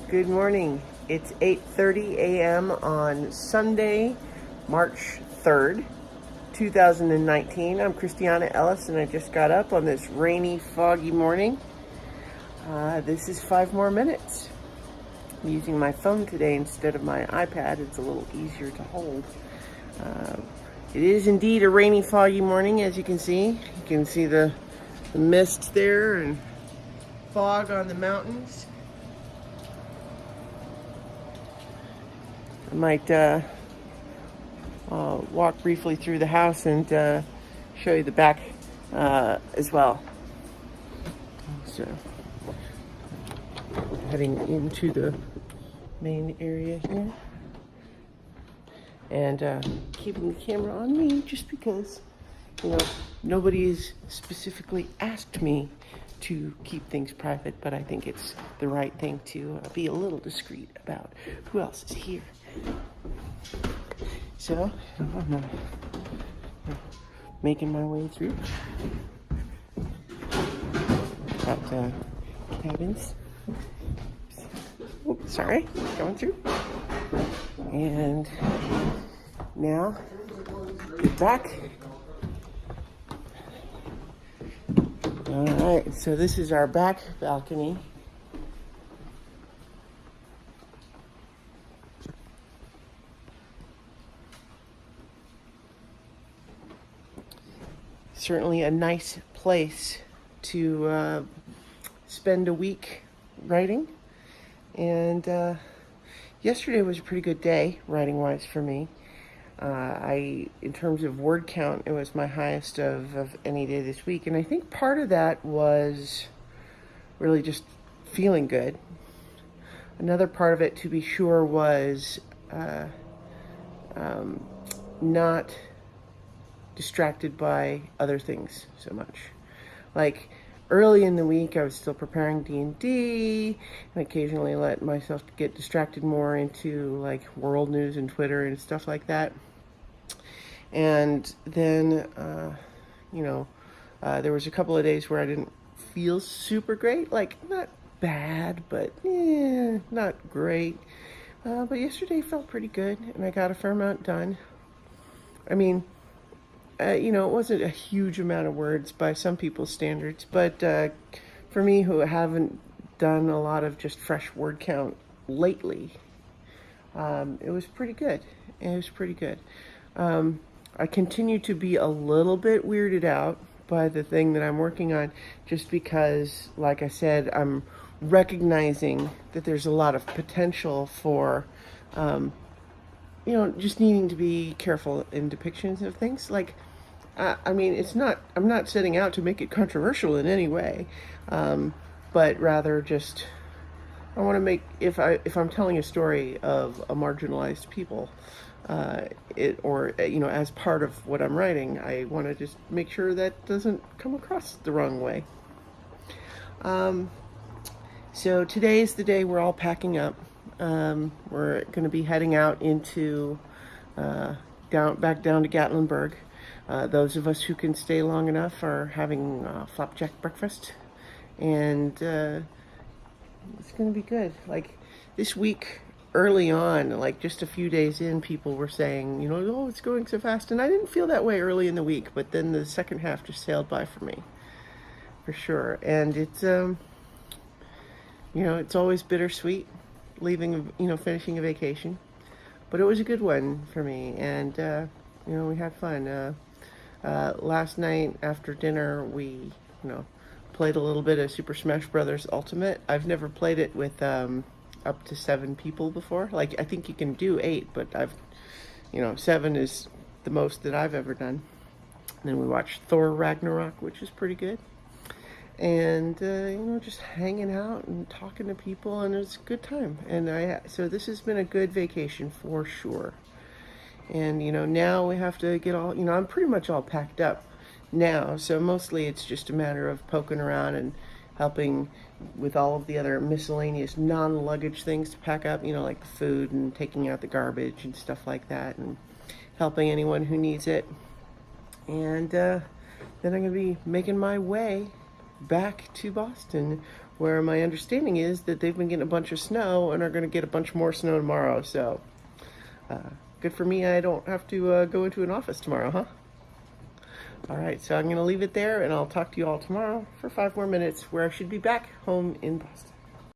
Good morning. It's 8:30 a.m. on Sunday, March 3rd, 2019. I'm Christiana Ellis, and I just got up on this rainy, foggy morning. This is 5 more minutes. I'm using my phone today instead of my iPad. It's a little easier to hold. It is indeed a rainy, foggy morning, as you can see. You can see the mist there and fog on the mountains. I might walk briefly through the house and show you the back as well. So, heading into the main area here. And keeping the camera on me just because, nobody's specifically asked me to keep things private, but I think it's the right thing to be a little discreet about who else is here. So, I'm making my way through. Got cabins. Oops, sorry, going through. And now, get back. All right, so this is our back balcony. Certainly a nice place to spend a week writing. And yesterday was a pretty good day, writing-wise, for me. In terms of word count, it was my highest of any day this week. And I think part of that was really just feeling good. Another part of it, to be sure, was not distracted by other things so much. Like, early in the week, I was still preparing D&D, and occasionally let myself get distracted more into, like, world news and Twitter and stuff like that. And then, there was a couple of days where I didn't feel super great. Like, not bad, but not great. But yesterday felt pretty good, and I got a fair amount done. I mean, it wasn't a huge amount of words by some people's standards, but for me, who haven't done a lot of just fresh word count lately, it was pretty good. I continue to be a little bit weirded out by the thing that I'm working on, just because, like I said, I'm recognizing that there's a lot of potential for just needing to be careful in depictions of things. Like, I'm not setting out to make it controversial in any way, but rather just, I want to make, if I'm telling a story of a marginalized people, as part of what I'm writing, I want to just make sure that doesn't come across the wrong way. So today is the day we're all packing up. We're going to be heading out into, back down to Gatlinburg. Those of us who can stay long enough are having flapjack breakfast, and it's going to be good. Like, this week, early on, like just a few days in, people were saying, oh, it's going so fast, and I didn't feel that way early in the week, but then the second half just sailed by for me, for sure. And it's, it's always bittersweet leaving, finishing a vacation, but it was a good one for me, and we had fun. Last night after dinner, we, played a little bit of Super Smash Brothers Ultimate. I've never played it with up to 7 people before. Like, I think you can do 8, but 7 is the most that I've ever done. And then we watched Thor Ragnarok, which is pretty good. And, just hanging out and talking to people, and it was a good time. And so this has been a good vacation for sure. And, now we have to get all, I'm pretty much all packed up now. So mostly it's just a matter of poking around and helping with all of the other miscellaneous non-luggage things to pack up, like the food and taking out the garbage and stuff like that, and helping anyone who needs it. And then I'm going to be making my way back to Boston where my understanding is that they've been getting a bunch of snow and are going to get a bunch more snow tomorrow. So good for me. I don't have to go into an office tomorrow, huh? All right, so I'm going to leave it there, and I'll talk to you all tomorrow for 5 more minutes, where I should be back home in Boston.